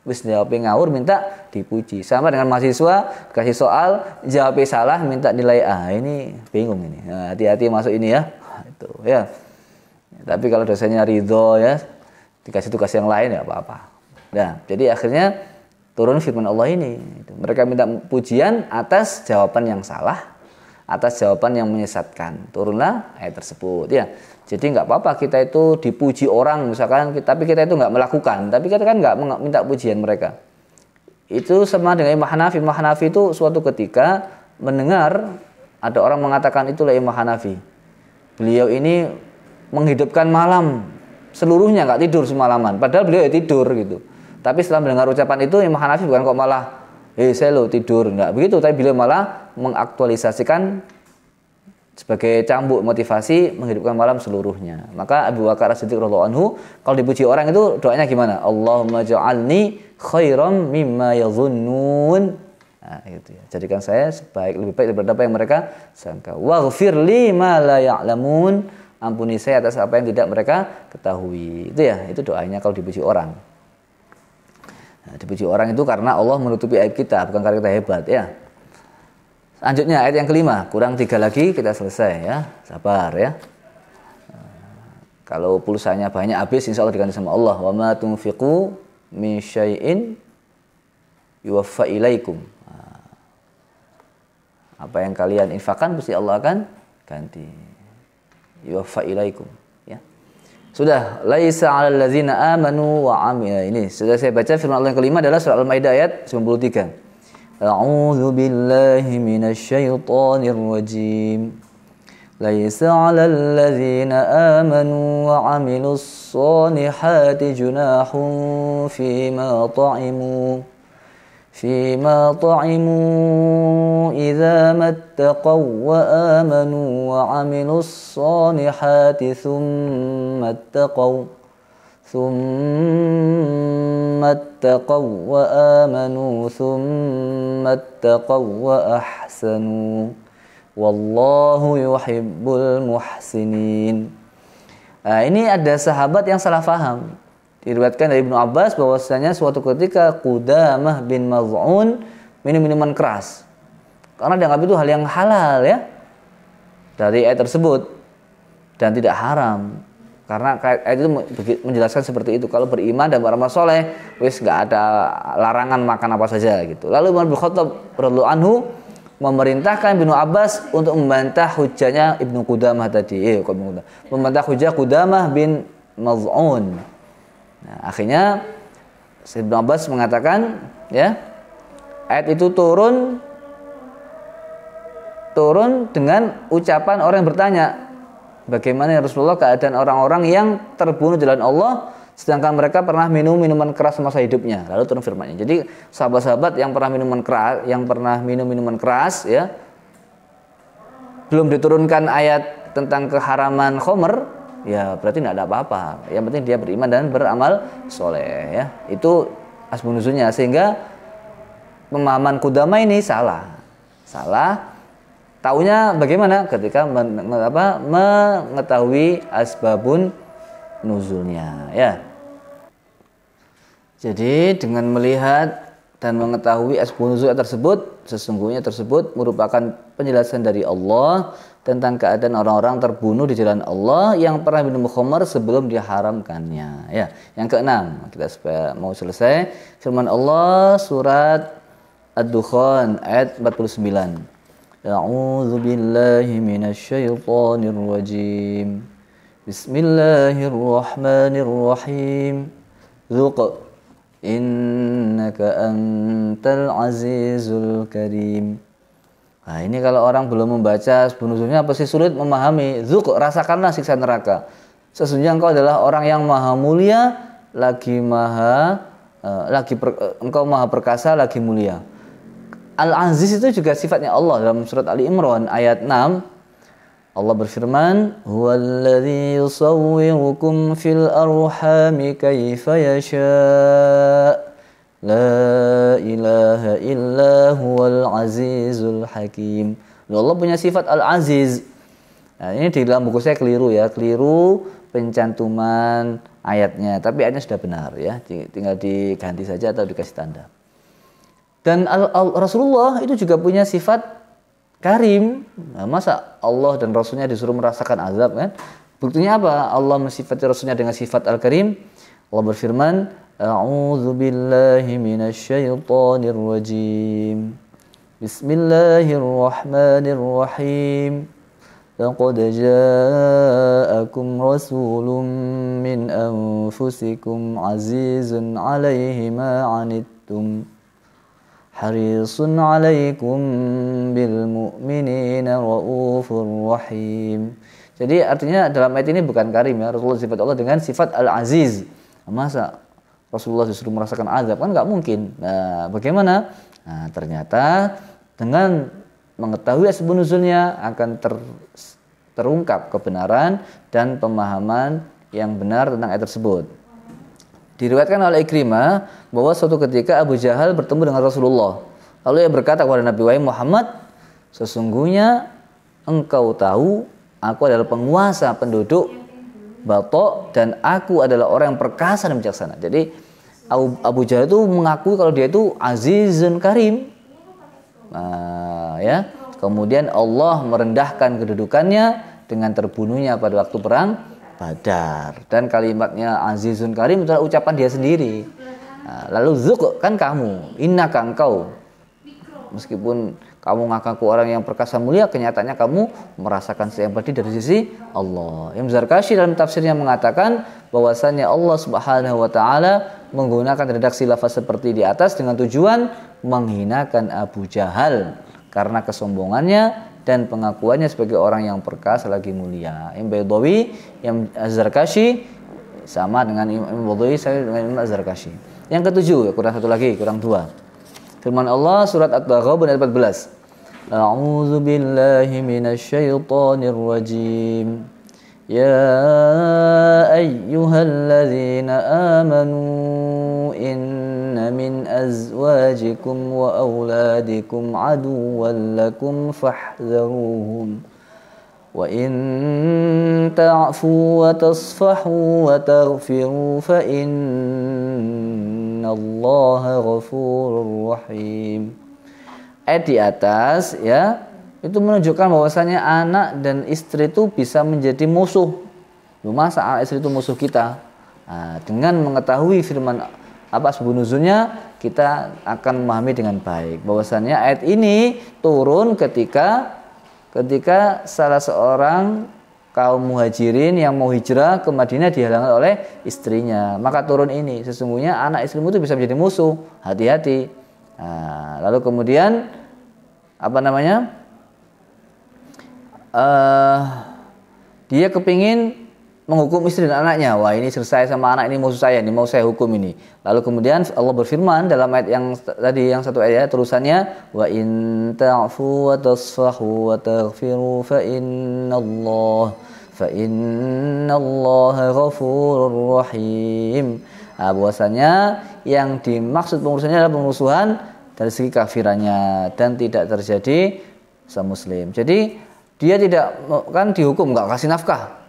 Wis jawabnya ngawur, minta dipuji. Sama dengan mahasiswa kasih soal, jawabnya salah, minta nilai A. Ini bingung ini. Nah, hati-hati masuk ini ya. Itu ya. Tapi kalau dosennya ridho ya, dikasih tugas yang lain ya apa-apa. Nah, jadi akhirnya turun firman Allah ini. Mereka minta pujian atas jawaban yang salah, atas jawaban yang menyesatkan. Turunlah ayat tersebut ya. Jadi nggak apa-apa kita itu dipuji orang misalkan, tapi kita itu nggak melakukan. Tapi kita kan nggak minta pujian mereka. Itu sama dengan Imam Hanafi. Imam Hanafi itu suatu ketika mendengar ada orang mengatakan itulah Imam Hanafi. Beliau ini menghidupkan malam seluruhnya, nggak tidur semalaman, padahal beliau ya tidur gitu. Tapi setelah mendengar ucapan itu, Imam Hanafi bukan kok malah saya lo tidur, nggak begitu, tapi beliau malah mengaktualisasikan sebagai cambuk motivasi menghidupkan malam seluruhnya. Maka Abu Bakar As-Siddiq radhiyallahu anhu kalau dipuji orang itu doanya gimana? Allahumma ja'alni khairam mimma yadhunnun. Nah, gitu ya. Jadikan saya lebih baik daripada apa yang mereka sangka. Waghfir li ma la ya'lamun. Ampuni saya atas apa yang tidak mereka ketahui. Itu ya, itu doanya kalau dipuji orang. Nah, dipuji orang itu karena Allah menutupi aib kita, bukan karena kita hebat ya. Selanjutnya ayat yang kelima, kurang 3 lagi kita selesai ya, sabar ya. Kalau pulsanya banyak habis, insya Allah diganti sama Allah. Wa ma tunfiqu min syai'in yuwaffa ilaikum. Apa yang kalian infakkan pasti Allah akan ganti. Yuwaffa ilaikum ya. Sudah, laisa 'alal ladzina amanu wa amil. Ini sudah saya baca firman Allah yang kelima adalah surah Al-Maidah ayat 93. A'udzu billahi minasy syaithanir rajim. Laisa 'alal ladzina amanu wa 'amilus shalihati junahun fima ta'imu idza mattaqaw wa amanu wa 'amilus shalihati thumma اتقوا وآمنوا ثم اتقوا وأحسنوا والله يحب المحسنين. Nah, ini ada sahabat yang salah faham. Diriwayatkan dari Ibnu Abbas bahwasanya suatu ketika Qudamah bin Maz'un minum minuman keras. Karena dianggap itu hal yang halal ya. Dari ayat tersebut dan tidak haram. Karena ayat itu menjelaskan seperti itu. Kalau beriman dan beramal soleh, wis nggak ada larangan makan apa saja gitu. Lalu Umar bin Khattab radhiyallahu anhu memerintahkan Ibnu Abbas untuk membantah hujahnya Ibnu Qudamah tadi. Membantah hujah Qudamah bin Maz'un. Nah, akhirnya Ibnu Abbas mengatakan, ya, ayat itu turun dengan ucapan orang yang bertanya, bagaimana ya Rasulullah keadaan orang-orang yang terbunuh di jalan Allah sedangkan mereka pernah minum minuman keras semasa hidupnya. Lalu turun firman-Nya. Jadi sahabat-sahabat yang pernah minum minuman keras ya, belum diturunkan ayat tentang keharaman khamr, ya berarti tidak ada apa-apa. Yang penting dia beriman dan beramal soleh ya. Itu asbab nuzulnya, sehingga pemahaman Qudamah ini salah. Taunya bagaimana ketika mengetahui asbabun nuzulnya ya. Jadi dengan melihat dan mengetahui asbabun nuzul tersebut, sesungguhnya tersebut merupakan penjelasan dari Allah tentang keadaan orang-orang terbunuh di jalan Allah yang pernah minum khamar sebelum diharamkannya ya. Yang keenam, kita supaya mau selesai, firman Allah surat Ad-Dukhan ayat 49. A'udzu billahi minasy syaithanir rajim. Bismillahirrahmanirrahim. Dzuq innaka antal azizul karim. Nah, ini kalau orang belum membaca sebelumnya pasti sulit memahami. Dzuq, rasakanlah siksa neraka. Sesungguhnya engkau adalah orang yang maha mulia, engkau maha perkasa, lagi mulia. Al-Aziz itu juga sifatnya Allah. Dalam surat Ali Imran ayat 6 Allah berfirman, huwallazi yusawwirukum fil arhami kaifa yasha' la ilaha illa huwal azizul hakim. Allah punya sifat Al-Aziz. Nah, ini di dalam buku saya keliru pencantuman ayatnya, tapi ayatnya sudah benar ya, tinggal diganti saja atau dikasih tanda. Dan Rasulullah itu juga punya sifat karim. Nah, masa Allah dan Rasulnya disuruh merasakan azab kan? Buktinya apa? Allah mensifati Rasulnya dengan sifat Al-Karim. Allah berfirman, A'udzu billahi minasy syaithanir rajim. Bismillahirrahmanirrahim. Laqad ja'akum rasulun min anfusikum azizun 'alaihi ma 'anittum. Harisun 'alaikum bil mu'minina raufur rahim. Jadi artinya dalam ayat ini bukan karim ya, Rasulullah sifat Allah dengan sifat Al-Aziz. Masa Rasulullah disuruh merasakan azab? Kan enggak mungkin. Nah, bagaimana? Nah, ternyata dengan mengetahui asbab nuzulnya akan terungkap kebenaran dan pemahaman yang benar tentang ayat tersebut. Diriwayatkan oleh Ikrimah bahwa suatu ketika Abu Jahal bertemu dengan Rasulullah. Lalu ia berkata kepada Nabi, "Wahai Muhammad, sesungguhnya engkau tahu aku adalah penguasa penduduk Batok dan aku adalah orang yang perkasa dan bijaksana." Jadi Abu Jahal itu mengakui kalau dia itu Azizun Karim. Nah, ya. Kemudian Allah merendahkan kedudukannya dengan terbunuhnya pada waktu perang Badar. Dan kalimatnya Azizun Karim itu adalah ucapan dia sendiri. Nah, lalu Zuk kan kamu, innaka engkau. Meskipun kamu ngaku orang yang perkasa mulia, kenyataannya kamu merasakan seempati dari sisi Allah. Imam Zarkashi dalam tafsirnya mengatakan bahwasannya Allah Subhanahu wa taala menggunakan redaksi lafaz seperti di atas dengan tujuan menghinakan Abu Jahal karena kesombongannya dan pengakuannya sebagai orang yang perkasa lagi mulia. Imam Baydawi, Imam Az-Zarkashi sama dengan Imam Baydawi, saya dengan Imam Az-Zarkashi. Yang ketujuh, kurang satu lagi, kurang dua. Firman Allah surat At-Taghabun ayat 14. A'udzu billahi minasy syaithanir rajim. Ya ayyuhalladzina amanu inna min azwajikum wa auladikum aduwwan lakum fahdharuhum wa in ta'fu wa tasfahu wa taghfiru fa innallaha ghafurur rahim. Ayat di atas ya itu menunjukkan bahwasanya anak dan istri itu bisa menjadi musuh. Masa anak istri itu musuh kita? Nah, dengan mengetahui firman apa asbab nuzulnya, kita akan memahami dengan baik bahwasanya ayat ini turun ketika salah seorang kaum muhajirin yang mau hijrah ke Madinah dihalangi oleh istrinya. Maka turun ini, sesungguhnya anak istrimu itu bisa menjadi musuh. Hati-hati. Nah, lalu kemudian dia kepingin menghukum istri dan anaknya. Wah, ini selesai sama anak ini musuh saya, ini mau saya hukum ini. Lalu kemudian Allah berfirman dalam ayat yang tadi, yang satu ayat terusannya, wa in ta'fu wa tasfahu wa taghfiru fa innallaha ghafurur rahim. Nah, bahwasanya yang dimaksud pengurusannya adalah pengurusan dari segi kafirannya dan tidak terjadi sama muslim. Jadi dia tidak kan dihukum nggak kasih nafkah.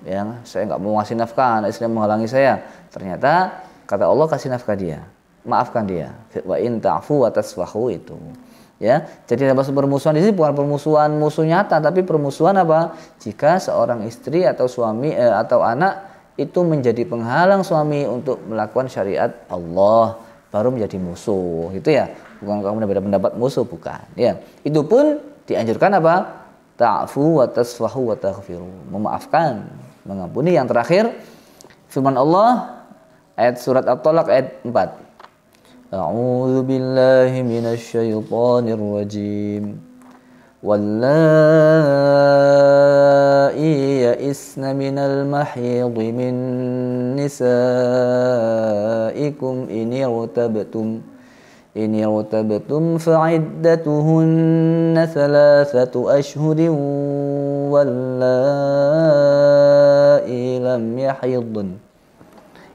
Ya, saya nggak mau ngasih nafkah, anak istri menghalangi saya. Ternyata kata Allah kasih nafkah dia, maafkan dia. Wa in ta'fu wa tasfahu itu. Ya, jadi ada permusuhan di sini bukan permusuhan musuh nyata, tapi permusuhan apa? Jika seorang istri atau suami atau anak itu menjadi penghalang suami untuk melakukan syariat Allah, baru menjadi musuh, gitu ya. Bukan kamu beda pendapat musuh, bukan. Ya, itu pun dianjurkan apa? Ta'fu wa tasfahu wa taghfiru, memaafkan, mengampuni. Yang terakhir firman Allah ayat surat At-Talaq ayat 4. A'udzu billahi minasy syaithanir rajim. Wallai ya'isna minal mahidhi min nisaikum in irtabtum fa'iddatuhunna thalathatu ashhurin wallai lam yahidun.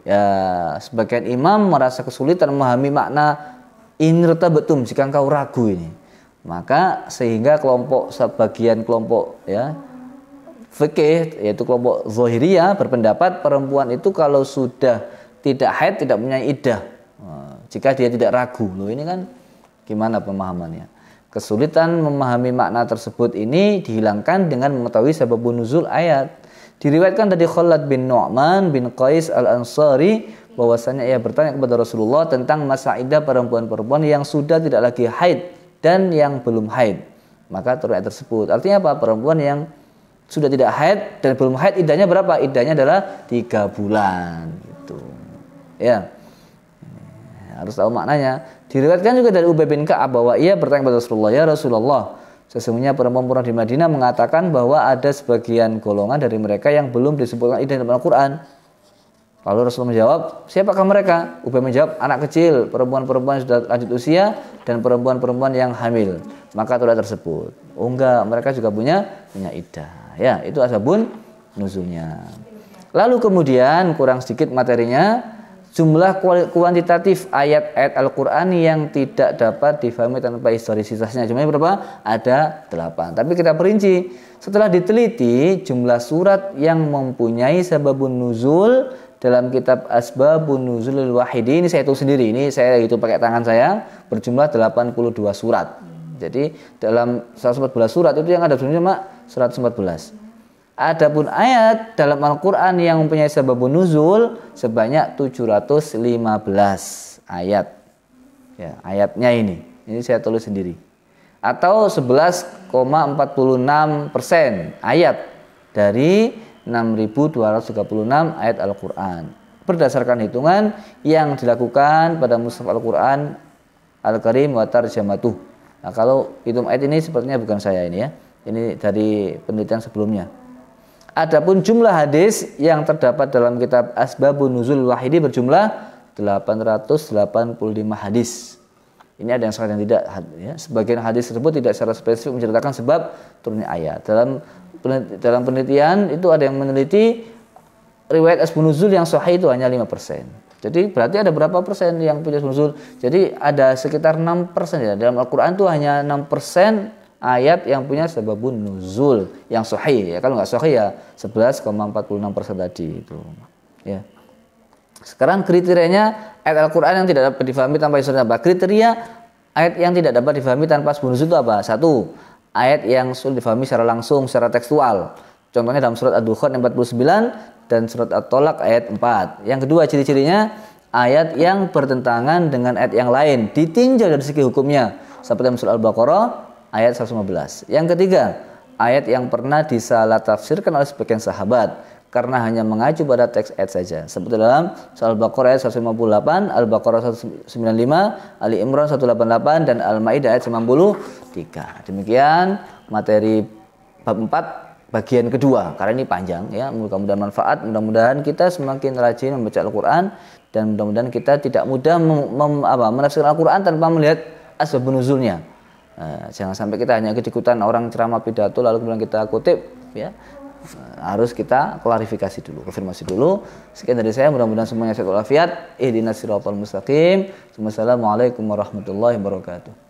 Ya, sebagian imam merasa kesulitan memahami makna in irtabtum, jika engkau ragu ini. Maka sehingga sebagian kelompok ya fikih, yaitu kelompok Zahiriyah, berpendapat perempuan itu kalau sudah tidak haid tidak punya iddah. Jika dia tidak ragu. Loh, ini kan gimana pemahamannya? Kesulitan memahami makna tersebut ini dihilangkan dengan mengetahui sababun nuzul ayat. Diriwayatkan dari Khalid bin Nu'man bin Qais al-Ansari bahwasanya ia bertanya kepada Rasulullah tentang masa iddah perempuan-perempuan yang sudah tidak lagi haid dan yang belum haid. Maka turun ayat tersebut. Artinya apa? Perempuan yang sudah tidak haid dan belum haid, iddahnya berapa? Iddahnya adalah 3 bulan gitu. Ya. Harus tahu maknanya. Diriwayatkan juga dari Ubay bin Ka'ab bahwa ia bertanya kepada Rasulullah, "Ya Rasulullah, sesungguhnya perempuan-perempuan di Madinah mengatakan bahwa ada sebagian golongan dari mereka yang belum disebutkan iddah dalam Al-Qur'an." Lalu Rasulullah menjawab, "Siapakah mereka?" Ubay menjawab, "Anak kecil, perempuan-perempuan yang sudah lanjut usia dan perempuan-perempuan yang hamil. Maka turut tersebut. Oh enggak, mereka juga punya iddah. Ya, itu asbabun nuzulnya. Lalu kemudian kurang sedikit materinya, jumlah kuantitatif ayat-ayat Al-Qur'an yang tidak dapat difahami tanpa historisitasnya. Jumlahnya berapa? Ada 8. Tapi kita perinci. Setelah diteliti jumlah surat yang mempunyai sababun nuzul dalam kitab Asbabun Nuzulil Wahidi, ini saya hitung sendiri, ini saya hitung pakai tangan saya, berjumlah 82 surat. Jadi dalam 114 surat itu yang ada jumlahnya cuma 114. Adapun ayat dalam Al-Qur'an yang mempunyai sababun nuzul sebanyak 715 ayat. Ya, ayatnya ini saya tulis sendiri. Atau 11,46% ayat dari 6.236 ayat Al-Qur'an. Berdasarkan hitungan yang dilakukan pada Mushaf Al-Qur'an Al-Karim wa tarjamatuh. Nah, kalau hitung ayat ini sepertinya bukan saya ini ya. Ini dari penelitian sebelumnya. Adapun jumlah hadis yang terdapat dalam kitab Asbabun Nuzul Wahidi berjumlah 885 hadis. Ini ada yang sangat yang tidak ya. Sebagian hadis tersebut tidak secara spesifik menceritakan sebab turunnya ayat. Dalam penelitian itu ada yang meneliti riwayat Asbabun Nuzul yang sahih itu hanya 5%. Jadi berarti ada berapa persen yang punya Asbabun Nuzul? Jadi ada sekitar 6% ya. Dalam Al-Qur'an itu hanya 6% ayat yang punya sababun nuzul yang sahih ya. Kalau nggak sahih ya 11,46% tadi itu ya. Sekarang kriterianya ayat Al-Qur'an yang tidak dapat difahami tanpa historis apa? Kriteria ayat yang tidak dapat difahami tanpa sababun nuzul itu apa? 1. Ayat yang sulit difahami secara langsung, secara tekstual. Contohnya dalam surat Ad-Dukhan 49 dan surat At-Tolak ayat 4. Yang kedua ciri-cirinya ayat yang bertentangan dengan ayat yang lain, ditinjau dari segi hukumnya. Seperti dalam surat Al-Baqarah ayat 115. Yang ketiga, ayat yang pernah disalah tafsirkan oleh sebagian sahabat karena hanya mengacu pada teks ayat saja. Seperti dalam surah Al-Baqarah ayat 158, Al-Baqarah 195, Ali Imran 188 dan Al-Maidah ayat 93. Demikian materi bab 4 bagian kedua. Karena ini panjang ya, mudah-mudahan manfaat, mudah-mudahan kita semakin rajin membaca Al-Qur'an dan mudah-mudahan kita tidak mudah menafsirkan Al-Qur'an tanpa melihat asbabun nuzulnya. Jangan sampai kita hanya ikut-ikutan orang ceramah pidato lalu kemudian kita kutip ya. Harus kita klarifikasi dulu, konfirmasi dulu. Sekian dari saya, mudah-mudahan semuanya sehat walafiat. Ihdinas siratal mustaqim. Wassalamualaikum warahmatullahi wabarakatuh.